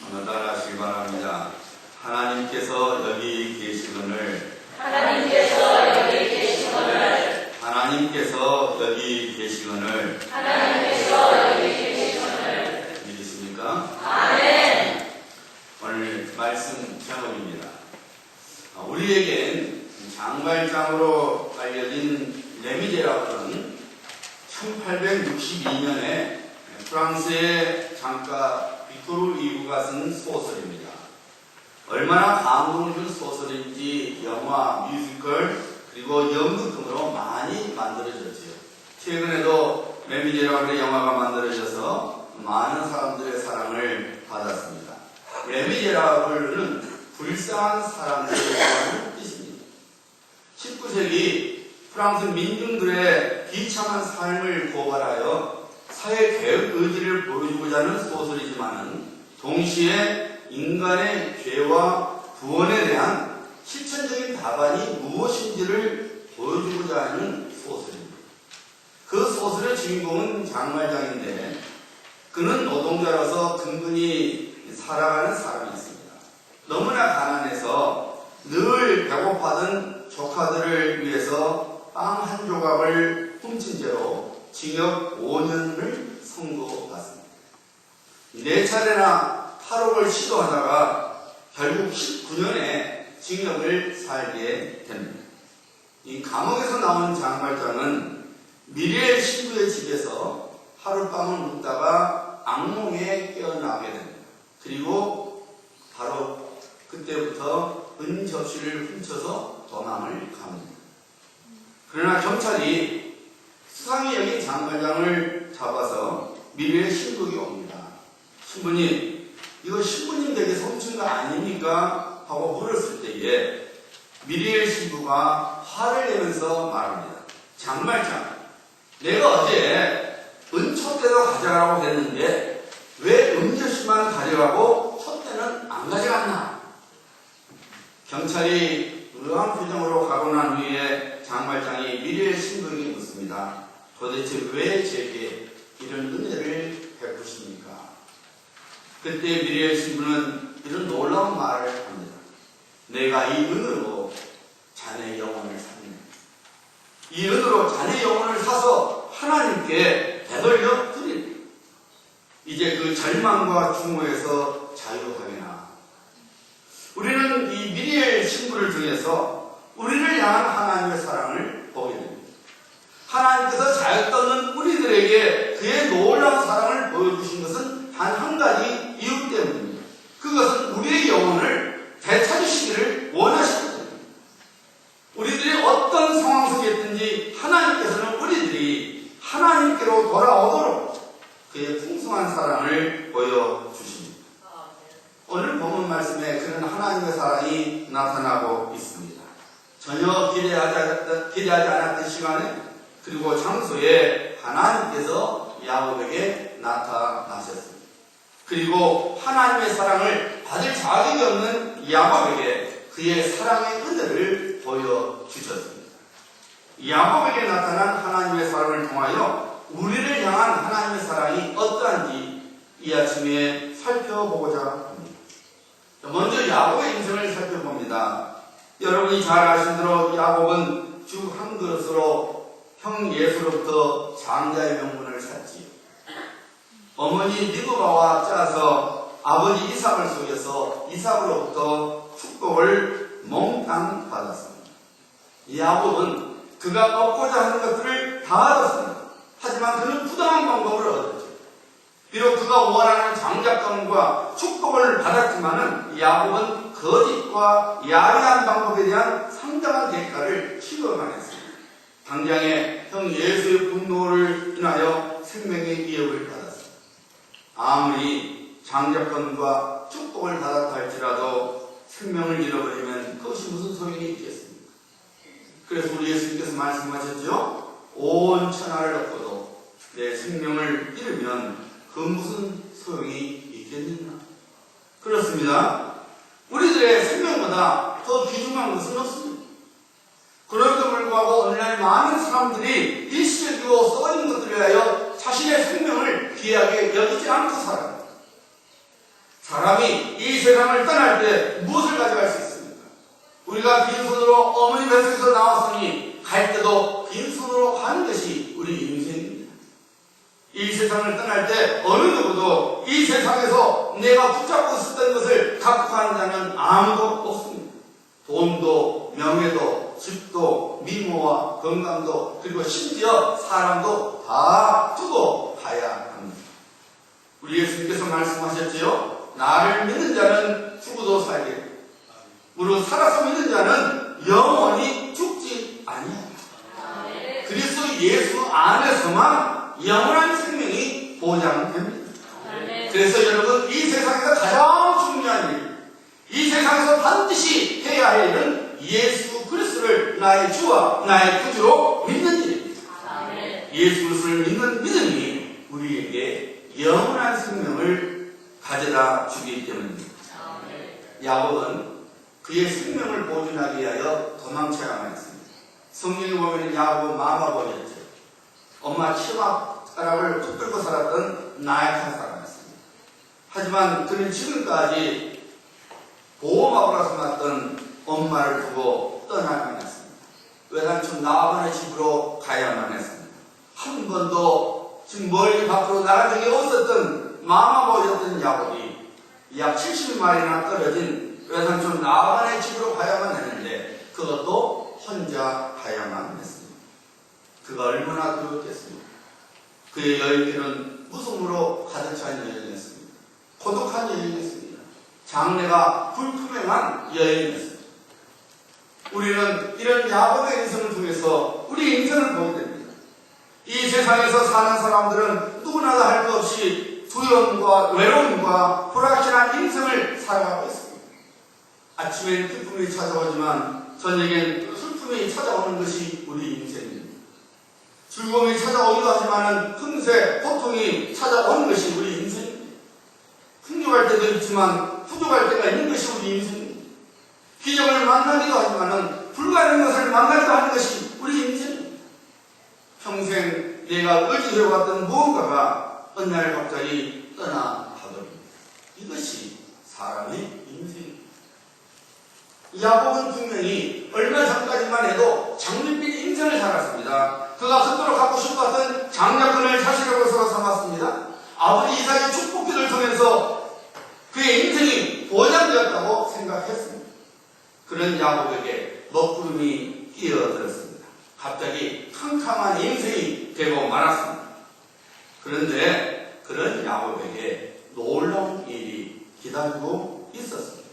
따라하시기 바랍니다. 하나님께서 여기 계시거늘 믿으십니까? 아멘. 오늘 말씀 제목입니다. 우리에겐 장발장으로 알려진 레미제라고는 1862년에 프랑스의 작가 빅토르 이구가 쓴 소설입니다. 얼마나 감동을 준 소설인지 영화, 뮤지컬, 그리고 연극 등으로 많이 만들어졌지요. 최근에도 레미제라블의 영화가 만들어져서 많은 사람들의 사랑을 받았습니다. 레미제라블은 불쌍한 사람들이라는 뜻입니다. 19세기 프랑스 민중들의 비참한 삶을 고발하여 사회 개혁 의지를 보여주고자 하는 소설이지만 동시에 인간의 죄와 구원에 대한 실천적인 답안이 무엇인지를 보여주고자 하는 소설입니다. 그 소설의 주인공은 장말장인데 그는 노동자로서 근근히 살아가는 사람이 있습니다. 너무나 가난해서 늘 배고파던 조카들을 위해서 빵 한 조각을 훔친 죄로 징역 5년을 선고받습니다. 4차례나 탈옥을 시도하다가 결국 19년의 징역을 살게 됩니다. 이 감옥에서 나온 장말장은 미리엘 신부의 집에서 하룻밤을 묵다가 악몽에 깨어나게 됩니다. 그리고 바로 그때부터 은접시를 훔쳐서 도망을 갑니다. 그러나 경찰이 수상히 여긴 장말장을 잡아서 미리엘 신부에게 옵니다. 신부님, 이거 신부님 댁에서 훔친 거 아닙니까? 하고 물었을 때에 미리엘 신부가 화를 내면서 말합니다. 장말장, 내가 어제 은촛대도 가져가라고 했는데 왜 은접시만 가져가고 촛대는 안 가져갔나? 경찰이 의아한 표정으로 가고 난 후에 장말장이 미리엘 신부에게 묻습니다. 도대체 왜 제게 이런 은혜를 베푸십니까? 그때 미리엘 신부는 이런 놀라운 말을 합니다. 내가 이 은으로 자네 영혼을 샀네. 이 은으로 자네 영혼을 사서 하나님께 되돌려 드리네. 이제 그 절망과 중호에서 자유하게나. 우리는 이 미리엘 신부를 통해서 우리를 향한 하나님의 사랑을 보게 됩니다. 하나님께서 잘 떴는 우리들에게 그의 놀라운 사랑을 보여주신 것은 단 한 가지 이유 때문입니다. 그것은 우리의 영혼을 되찾으시기를 원하십니다. 우리들이 어떤 상황 속에 있든지 하나님께서는 우리들이 하나님께로 돌아오도록 그의 풍성한 사랑을 보여주십니다. 오늘 본문 말씀에 그런 하나님의 사랑이 나타나고 있습니다. 전혀 기대하지 않았던 시간에 그리고 장소에 하나님께서 야곱에게 나타나셨습니다. 그리고 하나님의 사랑을 받을 자격이 없는 야곱에게 그의 사랑의 은혜를 보여주셨습니다. 야곱에게 나타난 하나님의 사랑을 통하여 우리를 향한 하나님의 사랑이 어떠한지 이 아침에 살펴보고자 합니다. 먼저 야곱의 인생을 살펴봅니다. 여러분이 잘 아신 대로 야곱은 죽 한 그릇으로 형 예수로부터 장자의 명분을 샀지요. 어머니 리브가와 짜서 아버지 이삭을 속여서 이삭으로부터 축복을 몽땅 받았습니다. 야곱은 그가 얻고자 하는 것들을 다 얻었습니다. 하지만 그는 부당한 방법을 얻었죠. 비록 그가 원하는 장자권과 축복을 받았지만은 야곱은 거짓과 야비한 방법에 대한 상당한 대가를 치러야만 했습니다. 당장에 형 예수의 분노를 인하여 생명의 위협을 받았습니다. 아무리 장자권과 축복을 받았다 할지라도 생명을 잃어버리면 그것이 무슨 소용이 있겠습니까? 그래서 우리 예수님께서 말씀하셨죠? 온 천하를 얻고도 내 생명을 잃으면 그 무슨 소용이 있겠느냐? 그렇습니다. 우리들의 생명보다 더 귀중한 것은 없습니다. 그럼에도 불구하고 오늘날 많은 사람들이 일시적이고 썩어진 것들에 대하여 자신의 생명을 귀하게 여기지 않고 살아갑니다. 사람이 우리가 빈손으로 어머니 뱃속에서 나왔으니 갈 때도 빈손으로 가는 것이 우리 인생입니다. 이 세상을 떠날 때 어느 누구도 이 세상에서 내가 붙잡고 있었던 것을 갖고 가는 자는 아무도 없습니다. 돈도 명예도 집도 미모와 건강도 그리고 심지어 사람도 다 두고 가야 합니다. 우리 예수님께서 말씀하셨지요. 나를 믿는 자는 죽어도 살게 무릇 살아서 믿는 자는 영원히 죽지 아니하리라. 그리스도 예수 안에서만 영원한 생명이 보장됩니다. 그래서 여러분 이 세상에서 가장 중요한 일, 이 세상에서 반드시 해야 할 일은 예수 그리스도를 나의 주와 나의 구주로 믿는 일입니다. 예수 그리스도를 믿는 믿음이 우리에게 영원한 생명을 가져다 주기 때문입니다. 야곱은 그의 생명을 보존하기 위하여 도망쳐야만 했습니다. 성경에 보면 야곱은 마마보였죠. 엄마 치마가락을 붙들고 살았던 나약한 사람이었습니다. 하지만 그는 지금까지 보호막으로 삼았던 엄마를 두고 떠나야만 했습니다. 외삼촌 라반의 집으로 가야만 했습니다. 한 번도 지금 멀리 밖으로 나간 적이 없었던 마마보였던 야곱이 약 70마리나 떨어진 외삼촌 라반의 집으로 가야만 했는데 그것도 혼자 가야만 했습니다. 그가 얼마나 두렵겠습니까? 그의 여행길은 무서움으로 가득 찬 여행이었습니다. 고독한 여행이었습니다. 장래가 불투명한 여행이었습니다. 우리는 이런 야곱의 인생을 통해서 우리 인생을 보게 됩니다. 이 세상에서 사는 사람들은 누구나 다 할 것 없이 두려움과 외로움과 불확실한 인생을 살아가고 있습니다. 아침엔 기쁨이 찾아오지만 저녁엔 슬픔이 찾아오는 것이 우리 인생입니다. 즐거움이 찾아오기도 하지만 금세 고통이 찾아오는 것이 우리 인생입니다. 풍족할 때도 있지만 부족할 때가 있는 것이 우리 인생입니다. 기적을 만나기도 하지만 불가능한 것을 만나기도 하는 것이 우리 인생입니다. 평생 내가 의지해왔던 무언가가 어느 날 갑자기 떠나가버립니다. 이것이 사람의 인생입니다. 야곱은 분명히 얼마 전까지만 해도 장밋빛 인생을 살았습니다. 그가 그토록 갖고 싶었던 장자권을 자신으로서 삼았습니다. 아버지 이삭의 축복기를 통해서 그의 인생이 보장되었다고 생각했습니다. 그런 야곱에게 먹구름이 끼어들었습니다. 갑자기 캄캄한 인생이 되고 말았습니다. 그런데 그런 야곱에게 놀라운 일이 기다리고 있었습니다.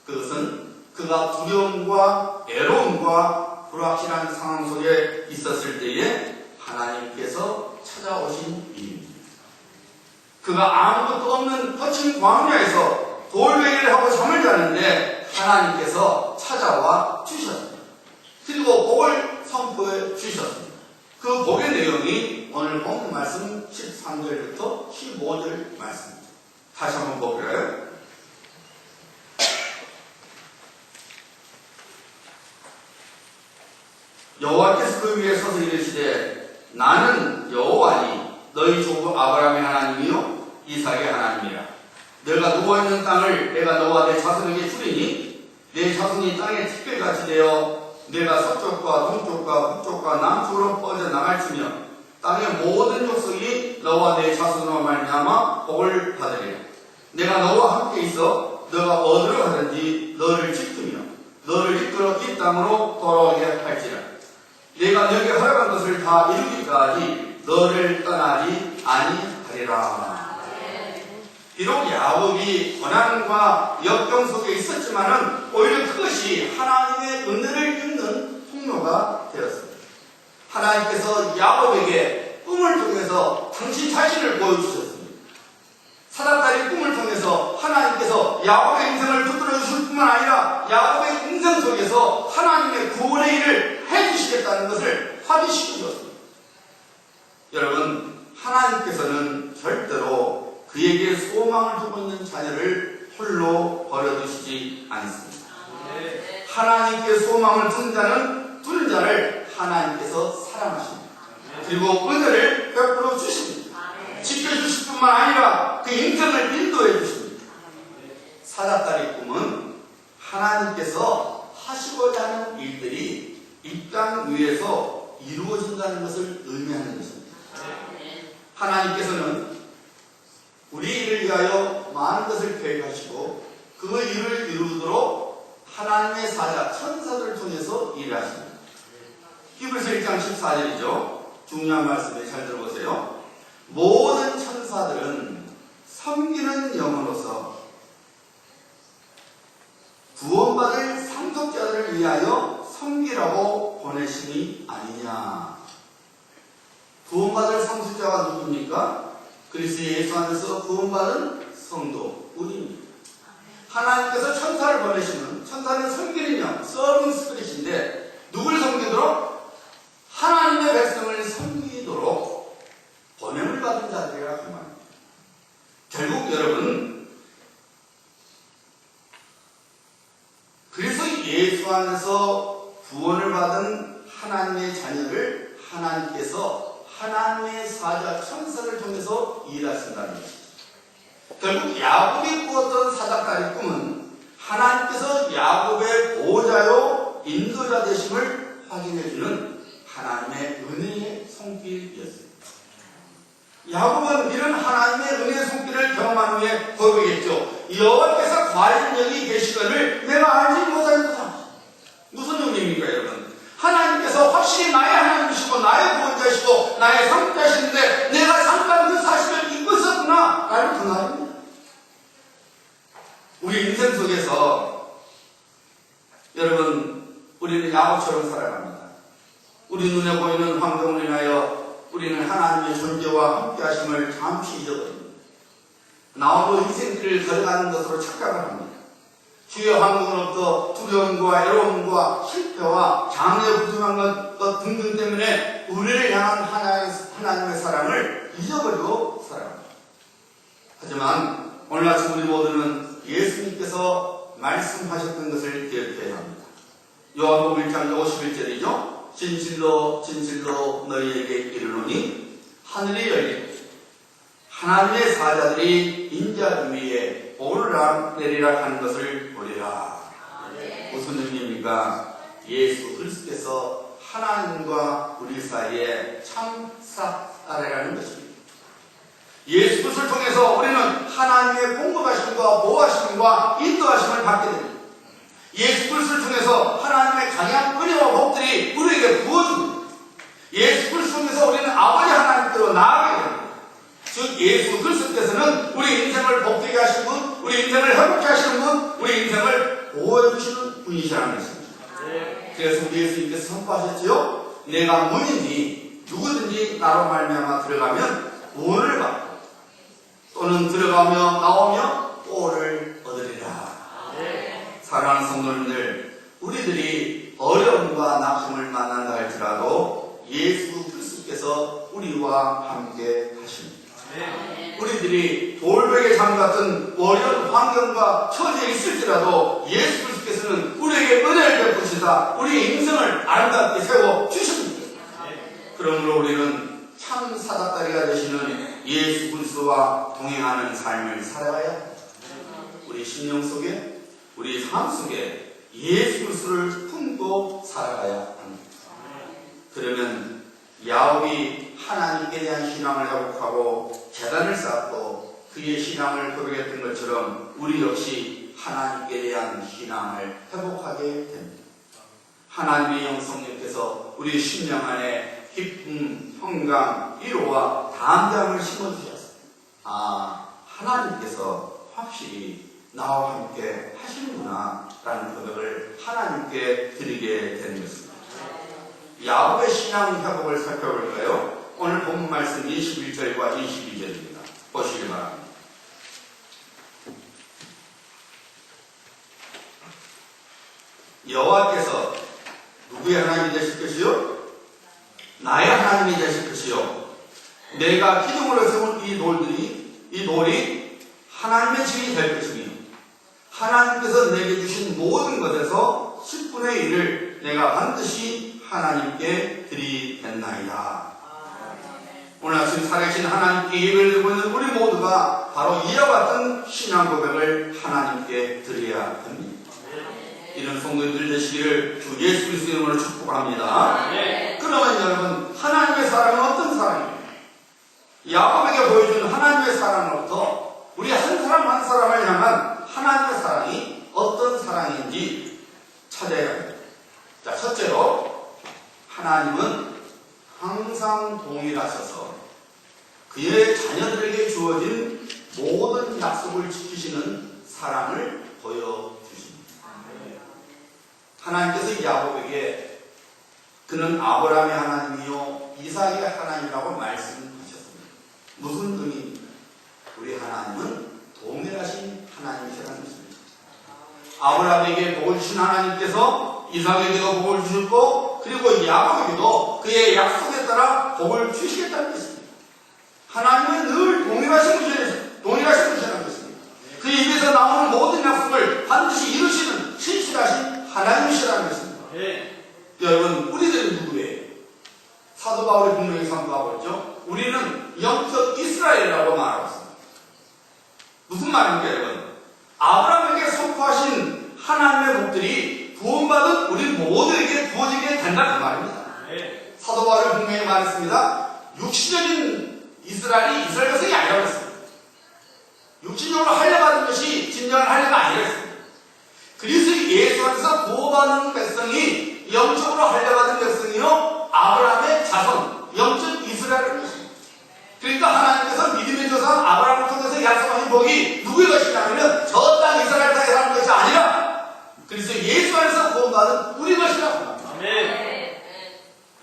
그것은 그가 두려움과 애로움과 불확실한 상황 속에 있었을 때에 하나님께서 찾아오신 일입니다. 그가 아무것도 없는 거친 광야에서 돌베개를 하고 잠을 자는데 하나님께서 찾아와 주셨습니다. 그리고 복을 선포해 주셨습니다. 그 복의 내용이 오늘 본 말씀 13절부터 15절 말씀입니다. 다시 한번 볼까요? 여호와께서 그 위에 서서 이르시되 나는 여호와니 너희 조부 아브라함의 하나님이요 이삭의 하나님이라. 너가 누워있는 땅을 내가 너와 내 자손에게 주리니 내 자손이 땅에 티끌같이 되어 내가 서쪽과 동쪽과 북쪽과 남쪽으로 뻗어나갈지며 땅의 모든 족속이 너와 내 자손으로 말미암아 복을 받으리라. 내가 너와 함께 있어 너가 어디로 가든지 너를 지키며 너를 이끌어 이 땅으로 돌아오게 할지라. 내가 너에게 허락한 것을 다 이루기까지 너를 떠나지 아니하리라. 비록 야곱이 고난과 역경 속에 있었지만은 오히려 그것이 하나님의 은혜를 입는 통로가 되었습니다. 하나님께서 야곱에게 꿈을 통해서 당신 자신을 보여주셨습니다. 사닥다리 꿈을 통해서 하나님께서 야곱의 인생을 붙들어 주실 뿐만 아니라 야곱의 인생 속에서 하나님의 구원의 일을 해주시겠다는 것을 확인시켜 주었습니다. 여러분, 하나님께서는 절대로 그에게 소망을 두고 있는 자녀를 홀로 버려두시지 않습니다. 하나님께 소망을 두는 자를 하나님께서 사랑하십니다. 그리고 은혜를 베풀어 주십니다. 지켜주실 뿐만 아니라 그 인생을 인도해 주십니다. 사닥다리 꿈은 하나님께서 하시고자 하는 일들이 이 땅 위에서 이루어진다는 것을 의미하는 것입니다. 하나님께서는 우리 일을 위하여 많은 것을 계획하시고 그 일을 이루도록 하나님의 사자 천사들을 통해서 일하십니다. 히브리서 1장 14절이죠. 중요한 말씀에 잘 들어보세요. 모든 천사들은 섬기는 영으로서 구원받을 상속자들을 위하여 섬기라고 보내심이 아니냐. 구원받을 상속자가 누굽니까? 그리스도 예수 안에서 구원받은 성도, 우리입니다. 하나님께서 천사를 보내시면, 천사는 섬기는 영, 서빙 스피릿인데 누굴 섬기도록? 하나님의 백성을 섬기도록 보냄을 받은 자들이라 그 말입니다. 결국 여러분, 그래서 예수 안에서 구원을 받은 하나님의 자녀를 하나님께서 하나님의 사자 천사를 통해서 일하신다는 것입니다. 결국 야곱이 꾸었던 사닥다리 꿈은 하나님께서 야곱의 보호자요 인도자 되심을 확인해주는 하나님의 은혜의 손길이었습니다. 야곱은 이런 하나님의 은혜의 손길을 경험한 후에 고백했죠. 여호와께서 과연 여기 계시거늘 내가 알지 못하는구나. 무슨 의미입니까 여러분? 하나님께서 확실히 나의 하나님이시고 나의 보호자이시고 나의 상속자이신데 내가 잠깐 그 사실을 잊고 있었구나 라는 그 말입니다. 우리 인생 속에서 여러분 우리는 야곱처럼 살아갑니다. 우리 눈에 보이는 환경을 인하여 우리는 하나님의 존재와 함께 하심을 잠시 잊어버립니다. 나 홀로 인생길을 걸어가는 것으로 착각을 합니다. 주위의 환경으로부터 두려움과 애로움과 실패와 장애 부족한 것 등등 때문에 우리를 향한 하나님의 사랑을 잊어버리고 살아갑니다. 하지만 오늘 아침 우리 모두는 예수님께서 말씀하셨던 것을 기억해야 합니다. 요한복음 1장 51절이죠. 진실로 진실로 너희에게 이르노니 하늘이 열리고 하나님의 사자들이 인자들 위에 오르락내리락 하는 것을 보리라. 무슨 의미입니까? 예수 그리스도께서 하나님과 우리 사이에 참 싹다리라는 것입니다. 예수 그리스도를 통해서 우리는 하나님의 공급하심과 보호하심과 인도하심을 받게 됩니다. 예수 그리스도를 통해서 하나님의 강한 은혜와 복들이 우리에게 부어집니다. 예수 그리스도를 통해서 우리는 아버지 하나님께로 나아가게 됩니다. 즉 예수 그리스도께서는 우리 인생을 복되게 하시는 분, 우리 인생을 행복하게 하시는 분, 우리 인생을 보호해 주시는 분이시라는 것입니다. 그래서 우리 예수님께서 선포하셨죠. 내가 문이니 누구든지 나로 말미암아 들어가면 구원을 받고 또는 들어가며 나오며 보호를 얻으리라. 사랑하는 성도님들, 우리들이 어려움과 낙심을 만난다 할지라도 예수 그리스도께서 우리와 함께 하십니다. 우리들이 돌베개 잠같은 어려운 환경과 처지에 있을지라도 예수 그리스도께서는 우리에게 은혜를 베푸시다 우리 인생을 아름답게 세워 주십니다. 그러므로 우리는 참 사닥다리가 되시는 예수 그리스도와 동행하는 삶을 살아가야 합니다. 우리 심령 속에 우리 삶 속에 예수 그리스도를 품고 살아가야 합니다. 그러면 야곱이 하나님께 대한 신앙을 회복하고 재단을 쌓고 그의 신앙을 고백했던 것처럼 우리 역시 하나님께 대한 신앙을 회복하게 됩니다. 하나님의 영성님께서 우리 심령 안에 기쁨, 평강, 위로와 담대함을 심어주셨습니다. 하나님께서 확실히 나와 함께 하시는구나 라는 고백을 하나님께 드리게 되는 것입니다. 야곱의 신앙 회복을 살펴볼까요? 오늘 본문 말씀 21절과 22절입니다. 보시기 바랍니다. 여호와께서 누구의 하나님이 되실 것이요? 나의 하나님이 되실 것이요. 내가 기둥으로 세운 이 돌이 하나님의 집이 될 것이니 하나님께서 내게 주신 모든 것에서 10분의 1을 내가 반드시 하나님께 드리겠나이다. 오늘 아침 살아계신 하나님께 예배를 드리고 있는 우리 모두가 바로 이와 같은 신앙 고백을 하나님께 드려야 합니다. 이런 성도님들 되시기를 주 예수 그리스도의 이름으로 축복합니다. 네. 그러면 여러분, 하나님의 사랑은 어떤 사랑입니까? 야곱에게 보여준 하나님의 사랑으로부터 우리 한 사람 한 사람을 향한 하나님의 사랑이 어떤 사랑인지 찾아야 합니다. 자, 첫째로 하나님은 항상 동일하셔서 그의 자녀들에게 주어진 모든 약속을 지키시는 사랑을 보여주십니다. 하나님께서 야곱에게 그는 아브라함의 하나님이요 이삭의 하나님이라고 말씀하셨습니다. 무슨 의미입니까? 우리 하나님은 동일하신 하나님이시라는 것입니다. 아브라함에게 복을 주신 하나님께서 이삭에게도 복을 주셨고, 그리고 야곱에게도 그의 약속에 따라 복을 주시겠다는 것입니다. 하나님은 늘 동일하신 분이라는 것입니다. 그 입에서 나오는 모든 약속을 반드시 이루시는 신실하신 하나님이시라는 것입니다. 네. 여러분, 우리들은 누구예요? 사도 바울이 분명히 선포하고 있죠. 우리는 영적 이스라엘이라고 말하고 있습니다. 무슨 말입니까, 여러분? 아브라함에게 선포하신 하나님의 복들이 구원받은 우리 모두에게 부어지게 된다 그 말입니다. 네. 사도 바울이 분명히 말했습니다. 육신적인 이스라엘이 이스라엘 백성이 아니라고 했습니다. 육신적으로 할례받은 것이 진정한 할례가 아니라 했습니다. 그리스도 예수 안에서 구원받는 백성이 영적으로 할례받은 백성이요 아브라함의 자손, 영적 이스라엘을 것입니다. 그러니까 하나님께서 믿음의 조상 아브라함을 통해서 약속하신 복이 누구의 것이냐면 저 땅 이스라엘 땅에 사는 것이 아니라 그리스도 예수 안에서 구원받은 우리 것이라고 합니다. 아멘.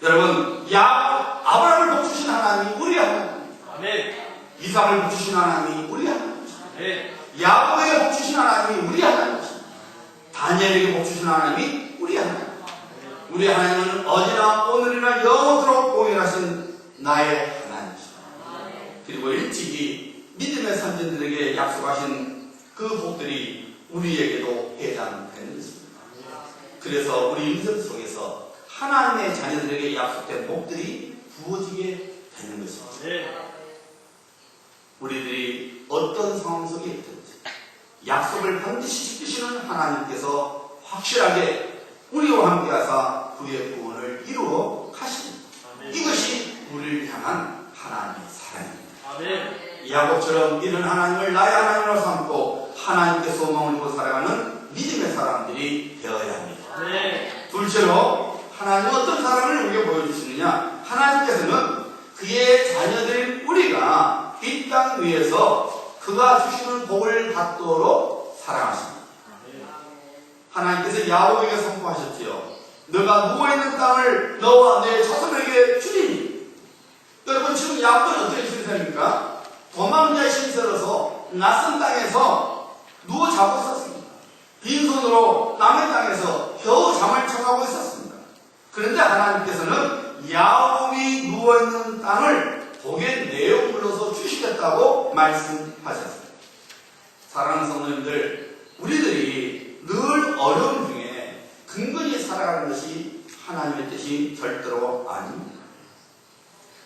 여러분, 아브라함을 복 주신 하나님이 우리 하나님, 아멘. 이삭을 복 주신 하나님이 우리 하나님, 네. 야곱에게 복 주신 하나님이 우리 하나님이십니다. 다니엘에게 복 주신 하나님이 우리 하나님. 우리 하나님은 어제나 오늘이나 영원토록 동일하신 나의 하나님이십니다. 그리고 일찍이 믿음의 선진들에게 약속하신 그 복들이 우리에게도 해당되는 것입니다. 그래서 우리 인생 속에서 하나님의 자녀들에게 약속된 복들이 부어지게 되는 것입니다. 네. 우리들이 어떤 상황 속에 있든지 약속을 반드시 지키시는 하나님께서 확실하게 우리와 함께 하사 그의 구원을 이루어 가십니다. 이것이 우리를 향한 하나님의 사랑입니다. 아멘. 야곱처럼 이런 하나님을 나의 하나님으로 삼고 하나님께 소망을 두고 살아가는 믿음의 사람들이 되어야 합니다. 네. 둘째로 하나님은 어떤 사랑을 우리에게 보여주시느냐? 하나님께서는 그의 자녀들인 우리가 이 땅 위에서 그가 주시는 복을 받도록 사랑하십니다. 하나님께서 야곱에게 선포하셨지요. 너가 누워있는 땅을 너와 내 자손에게 주리니. 여러분, 지금 야곱은 어떤 신세입니까? 도망자의 신세로서 낯선 땅에서 누워 자고 있었습니다. 빈손으로 남의 땅에서 겨우 잠을 청하고 있었습니다. 그런데 하나님께서는 야곱이 누워있는 땅을 복의 내용물로서 주시겠다고 말씀하셨습니다. 사랑하는 성도님들, 우리들이 늘 어려움 중에 근근히 살아가는 것이 하나님의 뜻이 절대로 아닙니다.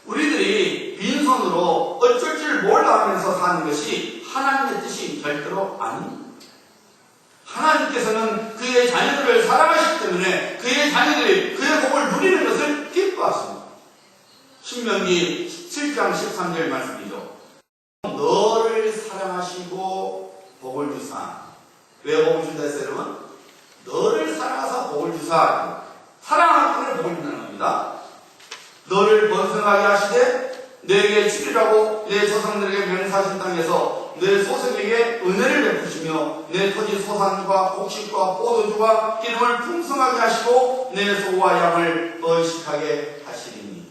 우리들이 빈손으로 어쩔 줄 몰라 하면서 사는 것이 하나님의 뜻이 절대로 아닙니다. 하나님께서는 그의 자녀들을 사랑하시기 때문에 그의 자녀들이 그의 복을 누리는 것을 기뻐하십니다. 신명기 7장 13절 말씀이죠. 너를 사랑하시고 복을 주사. 왜 복을 준다 했어요, 여러분? 너를 사랑하사 복을 주사. 사랑하기 때문에 복을 준다는 겁니다. 너를 번성하게 하시되 내게 주리라고 내 조상들에게 맹세하신 땅에서 내 소생에게 은혜를 베푸시며 내 토지 소산과 곡식과 포도주와 기름을 풍성하게 하시고 내 소와 양을 번식하게 하시리니.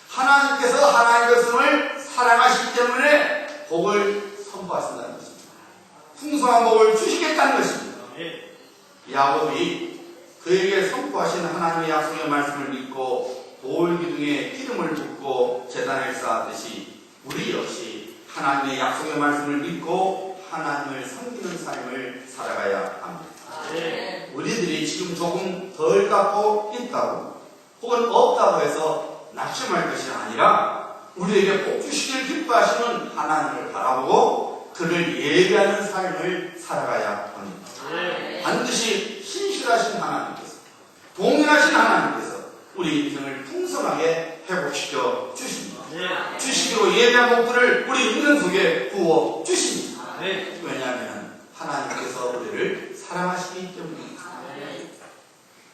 하나님께서 하나님의 백성을 사랑하시기 때문에 복을 선포하신다는 것입니다. 풍성한 복을 주시겠다는 것입니다. 야곱이 그에게 선포하신 하나님의 약속의 말씀을 믿고 돌 기둥에 기름을 붓고 제단을 쌓았듯이 우리 역시 하나님의 약속의 말씀을 믿고 하나님을 섬기는 삶을 살아가야 합니다. 우리들이 지금 조금 덜 갖고 있다고 혹은 없다고 해서 낙심할 것이 아니라 우리에게 복 주시길 기뻐하시는 하나님을 바라보고 그를 예배하는 삶을 살아가야 합니다. 반드시 신실하신 하나님께서, 동일하신 하나님께서 우리 인생을 풍성하게 회복시켜 주십니다. 네. 주시기로 예배한 목들을 우리 인생 속에 부어 주십니다. 네. 왜냐하면 하나님께서 우리를 사랑하시기 때문입니다.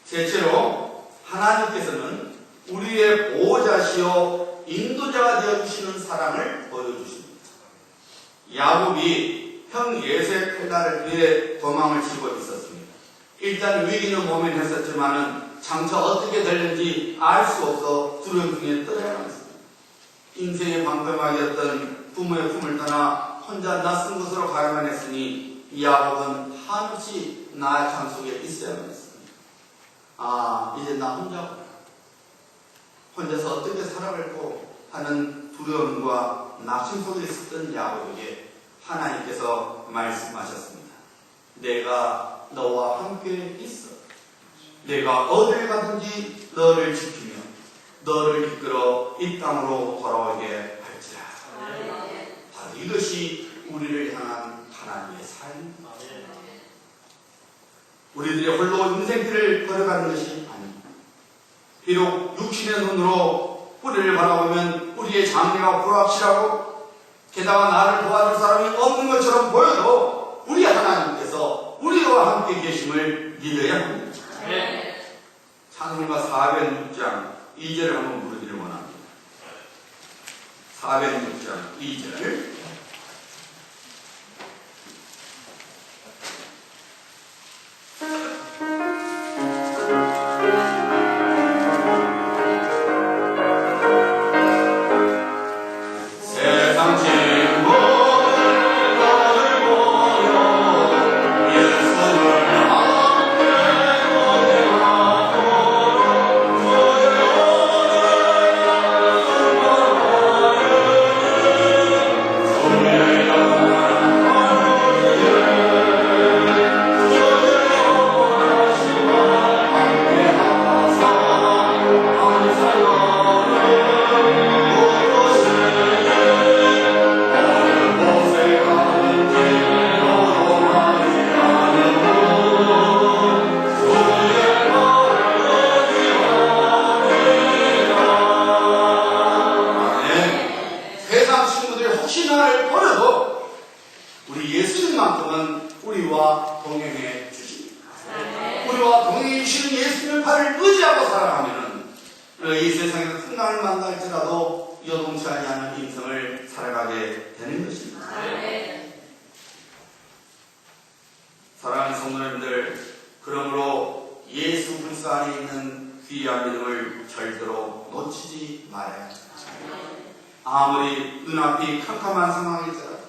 셋째로 하나님께서는 우리의 보호자시요 인도자가 되어주시는 사랑을 보여주십니다. 야곱이 형 예수의 칼날을 위해 도망을 치고 있었습니다. 일단 위기는 모면했었지만은 장차 어떻게 될는지 알 수 없어 두려움 중에 떨어야만 했습니다. 인생의 방패막이었던 부모의 품을 떠나 혼자 낯선 곳으로 가야만 했으니 야곱은 한없이 나의 장속에 있어야만 했습니다. 아, 이제 나 혼자구나. 혼자서 어떻게 살아갈고 하는 두려움과 낙심 속에 있었던 야곱에게 하나님께서 말씀하셨습니다. 내가 너와 함께 있어. 내가 어딜 가든지 너를 지키며 너를 이끌어 이 땅으로 돌아오게 할지라. 바로 이것이 우리를 향한 하나님의 삶입니다. 우리들의 홀로 인생길을 걸어가는 것이 아닙니다. 비록 육신의 눈으로 우리를 바라보면 우리의 장래가 불확실하고 게다가 나를 도와줄 사람이 없는 것처럼 보여도 우리 하나님께서 우리와 함께 계심을 믿어야 합니다. 찬송가 406장 2절을 한번 부르기를 원합니다. 406장 2절. 세상 친구들 너를 보여 예수를 함께 노래하고 세상 친구들이 혹시 나를 버려도 우리 예수님만큼은 우리와 동행해 주십니다. 우리와 동행해 주시는 예수님의 팔을 의지하고 살아가면은 이 세상에서 풍랑을 만날지라도 여동치 아니하는 인생을 살아가게 되는 것입니다. 사랑하는 성도님들, 그러므로 예수 그리스도 안에 있는 귀한 믿음을 절대로 놓치지 말아야 합니다. 아무리 눈앞이 캄캄한 상황일지라도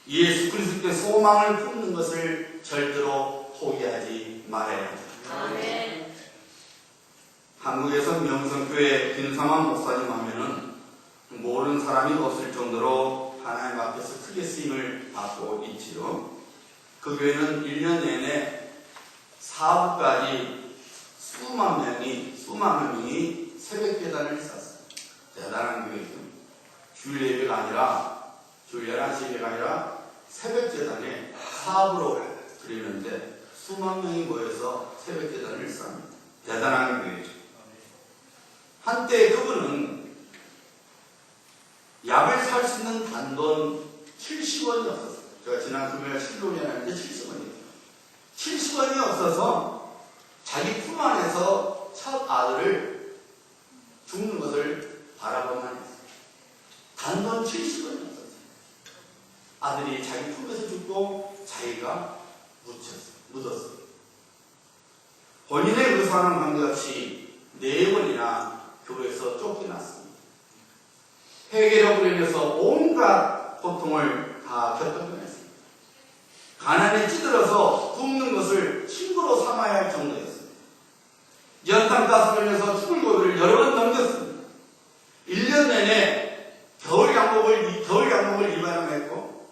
예수 그리스도께 소망을 품는 것을 절대로 포기하지 말아야 합니다. 한국에서 명성교회 김상환 목사님 하면은 모르는 사람이 없을 정도로 하나님 앞에서 크게 쓰임을 받고 있지요. 그 교회는 1년 내내 사부까지 수만 명이 새벽 계단을 쌌어요. 대단한 교회죠. 주일 예배가 아니라, 주일 11시 예배가 아니라 새벽 재단에 사업으로 드리는데 수만 명이 모여서 새벽 재단을 쌉니다. 대단한 교회죠. 한때 그분은 약을 살 수 있는 단돈 70원이 없었어요. 제가 지난 금요일 7돈이 하는데 70원이에요. 70원이 없어서 자기 품 안에서 첫 아들을 죽는 것을 바라보만 했어요. 단돈 70원이 없었어요. 아들이 자기 품에서 죽고 자기가 묻었어요. 본인의 의사와는 관계없이 4번이나 교회에서 쫓겨났습니다. 회개력으로 인해서 온갖 고통을 다 겪어냈습니다. 가난에 찌들어서 굶는 것을 친구로 삼아야 할 정도였습니다. 연탄 가스로 인해서 죽을 고비를 여러 번 넘겼습니다. 1년 내내 겨울 양복을 입어야만 했고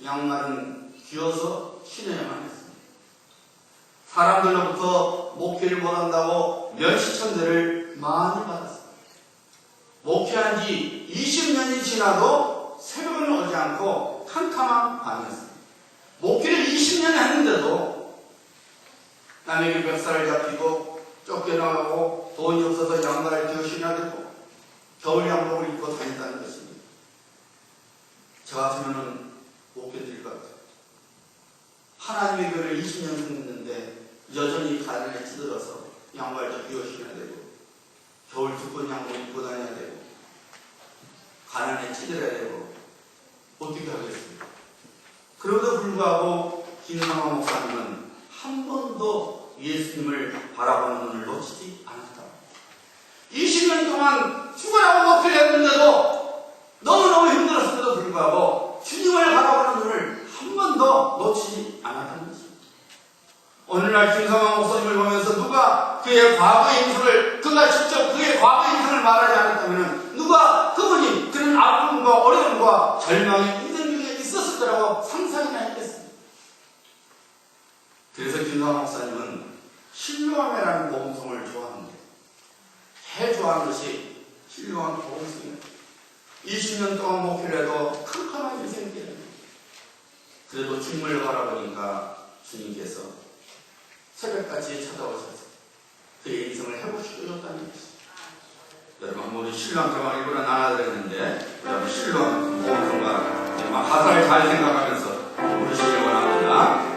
양말은 귀어서 신어야만 했습니다. 사람들로부터 목회를 못한다고 멸시천대를 많이 받았습니다. 목회한 지 20년이 지나도 새벽을 오지 않고 캄캄한 밤이었습니다. 목회를 20년 했는데도 남에게 멱살을 잡히고 쫓겨나가고 돈이 없어서 양말을 뒤어신어야 되고 겨울 양복을 입고 다닌다는 것입니다. 저 같으면 못 견딜 것 같아요. 하나님의 교회를 20년 했는데 여전히 가난에 찌들어서 양말도 뒤어신어야 되고 겨울 두꺼운 양복 입고 다녀야 되고 가난에 찌들어야 되고 어떻게 하겠습니까? 그럼에도 불구하고 김상환 목사님은 한 번도 예수님을 바라보는 눈을 놓치지 않았다. 20년 동안 죽으라고 목표를 했는데도 너무너무 힘들었음에도 불구하고 주님을 바라보는 눈을 한 번도 놓치지 않았다는 것입니다. 오늘날 김상환 목사님을 보면서 누가 그의 과거의 인생을, 그가 직접 그의 과거의 인생을 말하지 않았다면 누가 그분이 그런 아픔과 어려움과 절망의 인생 중에 있었을 거라고 상상이나 했겠습니다. 그래서 김상환 목사님은 신령함이라는 복음성을 좋아합니다. 제일 좋아하는 것이 신령한 복음성입니다. 20년 동안 목표를 해도 캄캄한 인생길입니다. 그래도 주님을 바라보니까 주님께서 새벽같이 찾아오셔서 그의 인생을 회복시켜줬다는 것입니다. 여러분, 한번 우리 신랑 제가 일부러 나눠드렸는데 여러분 신랑 복음성과 가사를 잘 생각하면서 부르시길 원합니다.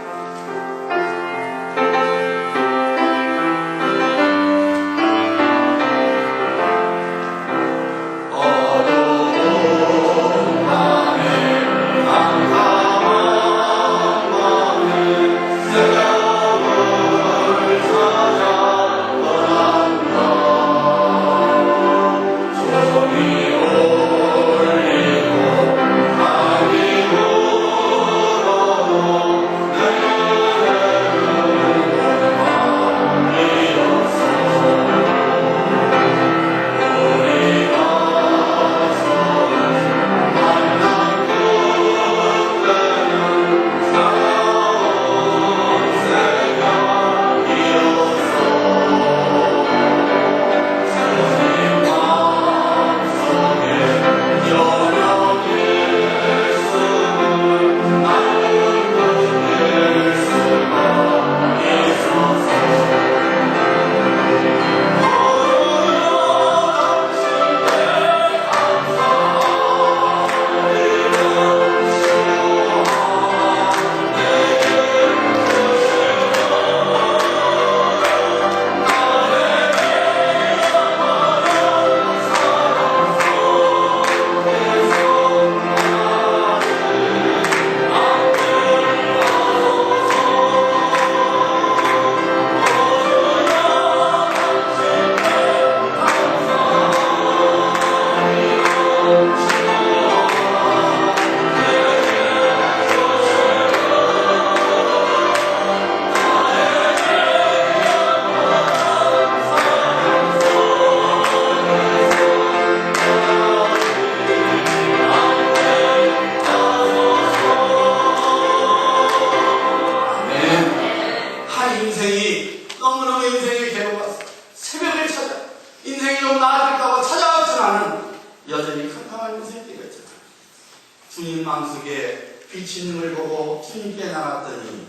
주님 마음속에 빛이 있는 걸 보고 주님께 나갔더니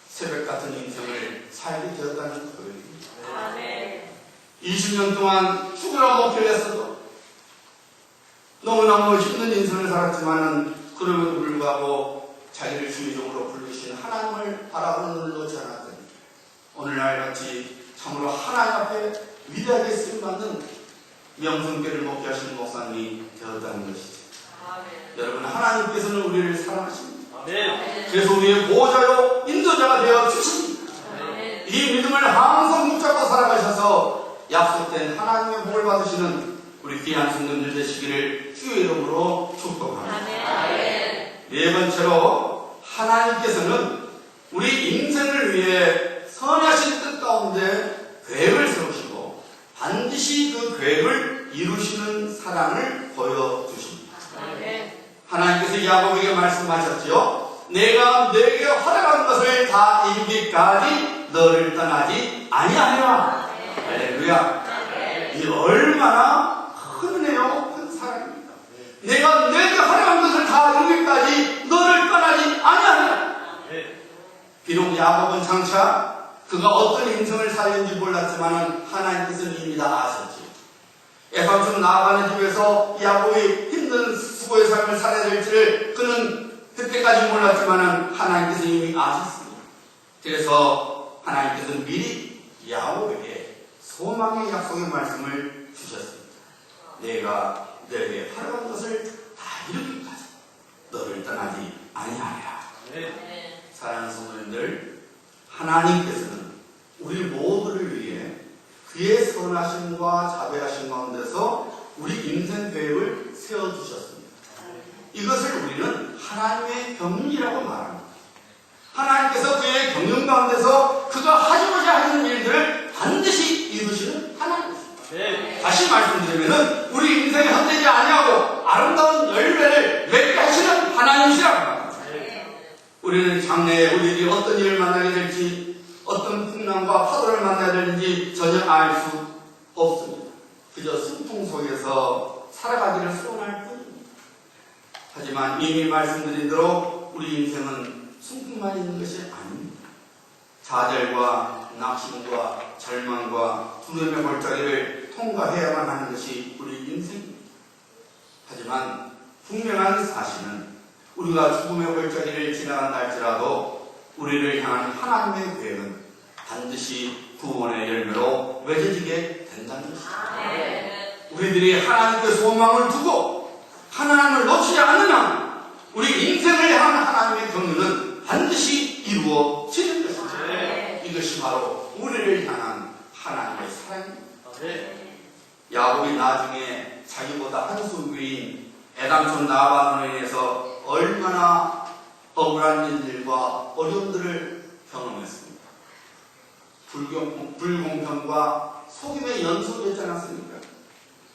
새벽 같은 인생을 살게 되었다는 고백입니다. 20년 동안 죽으라고 목표했어도 너무너무 힘든 인생을 살았지만은 그럼에도 불구하고 자기를 주의적으로 부르신 하나님을 바라보는 눈을 놓지 않았더니 오늘날 같이 참으로 하나님 앞에 위대하게 쓰임받는 명성교를 먹게 하시는 목사님이 되었다는 것이죠. 여러분, 하나님께서는 우리를 사랑하십니다. 그래서 우리의 보호자요 인도자가 되어 주십니다. 이 믿음을 항상 붙잡고 살아가셔서 약속된 하나님의 복을 받으시는 우리 귀한 성도들 되시기를 주의 이름으로 축복합니다. 네 번째로 하나님께서는 우리 인생을 위해 선하신 뜻 가운데 계획을 세우시고 반드시 그 계획을 이루시는 사랑을 보여주십니다. 하나님께서 야곱에게 말씀하셨지요. 내가 너에게 허락한 것을 다 이루기까지 너를 떠나지 아니하리라. 할렐루야. 이 얼마나 큰 은혜요, 큰 사랑입니다. 내가 너에게 허락한 것을 다 이루기까지 너를 떠나지 아니하리라. 비록 야곱은 장차 그가 어떤 인생을 살는지 몰랐지만 하나님께서는 이미 다 아셨지. 애삼촌 나아가는 집에서 야곱이 힘든 수고의 삶을 살아야 될지를 그는 그때까지 몰랐지만 하나님께서 이미 아셨습니다. 그래서 하나님께서는 미리 야곱에게 소망의 약속의 말씀을 주셨습니다. 내가 너에게 하라는 것을 다 이루기까지 너를 떠나지 아니하리라. 사랑하는 성도님들, 하나님께서는 우리 모두를 위해 그의 선하심과 자비하심 가운데서 우리 인생 계획을 세워주셨습니다. 이것을 우리는 하나님의 경륜이라고 말합니다. 하나님께서 그의 경륜 가운데서 그가 하시고자 하는 일들을 반드시 이루시는 하나님입니다. 다시 말씀드리면 우리 인생에 헛되지 아니하고 아름다운 열매를 맺게 하시는 하나님이시라고 합니다. 우리는 장래에 우리들이 어떤 일을 만나게 될지, 어떤 풍랑과 파도를 만나야 되는지 전혀 알 수 없습니다. 그저 순풍 속에서 살아가기를 소원할 뿐입니다. 하지만 이미 말씀드린 대로 우리 인생은 순풍만 있는 것이 아닙니다. 좌절과 낙심과 절망과 두려움의 골짜기를 통과해야만 하는 것이 우리 인생입니다. 하지만 분명한 사실은 우리가 죽음의 골짜기를 지나간다 할지라도 우리를 향한 하나님의 계획은 반드시 구원의 열매로 맺어지게 된다는 것입니다. 우리들이 하나님께 소망을 두고 하나님을 놓치지 않으면 우리 인생을 향한 하나님의 경륜은 반드시 이루어지는 것입니다. 이것이 바로 우리를 향한 하나님의 사랑입니다. 야곱이 나중에 자기보다 한 수 위인 애당촌 라반으로 인해서 얼마나 억울한 일들과 어려움들을 경험했습니다. 불공평과 속임의 연속이었지 않았습니까?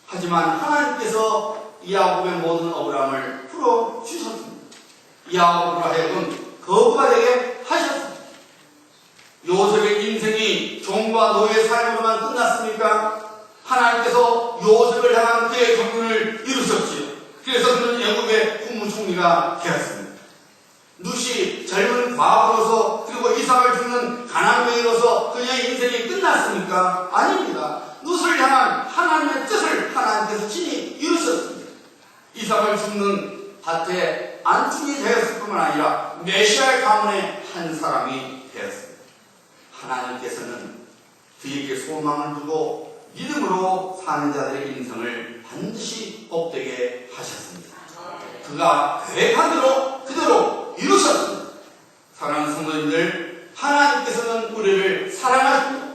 하지만 하나님께서 야곱의 모든 억울함을 풀어주셨습니다. 야곱으로 하여금 거부가 되게 하셨습니다. 요셉의 인생이 종과 노예의 삶으로만 끝났습니까? 하나님께서 요셉을 향한 그의 경륜을 이루셨지요. 그래서 그는 애굽의 국무총리가 되었습니다. 룻이 젊은 과부로서 그리고 이삭을 죽는 가난맹이로서 그의 인생이 끝났습니까? 아닙니다. 룻을 향한 하나님의 뜻을 하나님께서 친히 이루셨습니다. 이삭을 죽는 밭에 안중이 되었을 뿐만 아니라 메시아의 가문의 한 사람이 되었습니다. 하나님께서는 그에게 소망을 두고 믿음으로 사는 자들의 인생을 반드시 복되게 하셨습니다. 그가 계획한 대로 그대로 이루셨습니다. 사랑하는 성도님들, 하나님께서는 우리를 사랑하십니다.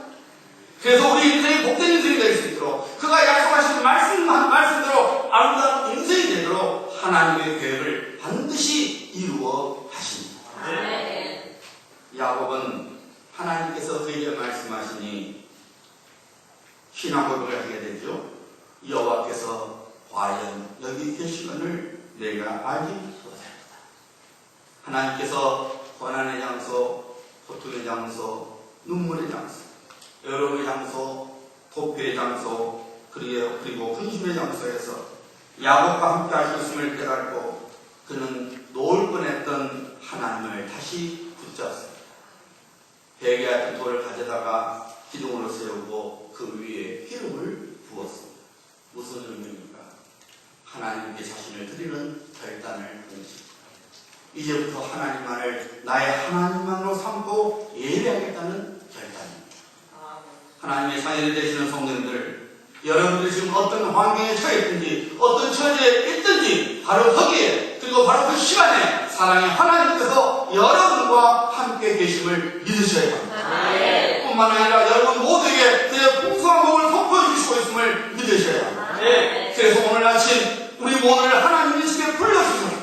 그래서 우리 인생이 복된 인생이 될 수 있도록 그가 약속하신 말씀대로 아름다운 인생이 되도록 하나님의 계획을 반드시 이루어 하십니다. 야곱은 하나님께서 그에게 말씀하시니 신앙 고백을 하게 되죠. 여호와께서 과연 여기 계시거늘 내가 알지 못합니다. 하나님께서 고난의 장소, 고통의 장소, 눈물의 장소, 여름의 장소, 도피의 장소, 그리고 근심의 장소에서 야곱과 함께 하셨음을 깨닫고 그는 놓을 뻔했던 하나님을 다시 붙잡습니다. 베개 같은 돌을 가져다가 기둥으로 세우고 그 위에 기름을 부었습니다. 무슨 의미입니까? 하나님께 자신을 드리는 결단을 한 것입니다. 이제부터 하나님만을 나의 하나님만으로 삼고 예배하겠다는 결단입니다. 하나님의 자녀들 되시는 성도님들, 여러분들이 지금 어떤 환경에 처했든지 어떤 처지에 있든지 바로 거기에 그리고 바로 그 시간에 사랑의 하나님께서 여러분과 함께 계심을 믿으셔야 합니다. 뿐만 아니라 여러분 모두에게 그의 풍성한 복을 선포해 주시고 있음을 믿으셔야 합니다. 그래서 오늘 아침 우리 모두를 하나님의 집에 불러주셨습니다.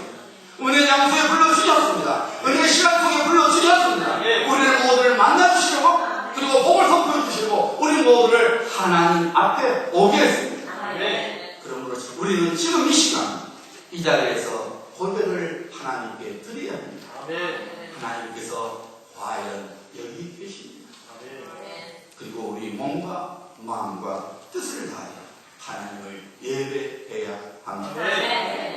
은혜 장소에 불러주셨습니다. 은혜 시간 속에 불러주셨습니다. 우리를 모두를 만나주시고 그리고 복을 선포해 주시고 우리 모두를 하나님 앞에 오게 했습니다. 그러므로 우리는 지금 이 시간 이 자리에서 고백을 하나님께 드려야 합니다. 하나님께서 과연 여기 계십니다. 그리고 우리 몸과 마음과 뜻을 다하여 하나님을 예배해야 합니다.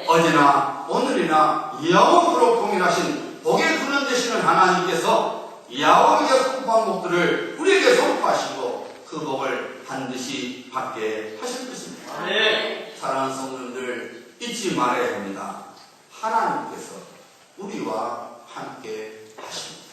어제나 오늘이나 영원토록 동일하신 복의 근원 되시는 하나님께서 야곱에게 선포한 복들을 우리에게 선포하시고 그 복을 반드시 받게 하실 것입니다. 아멘. 사랑하는 성도님들 잊지 말아야 합니다. 하나님께서 우리와 함께 하십니다.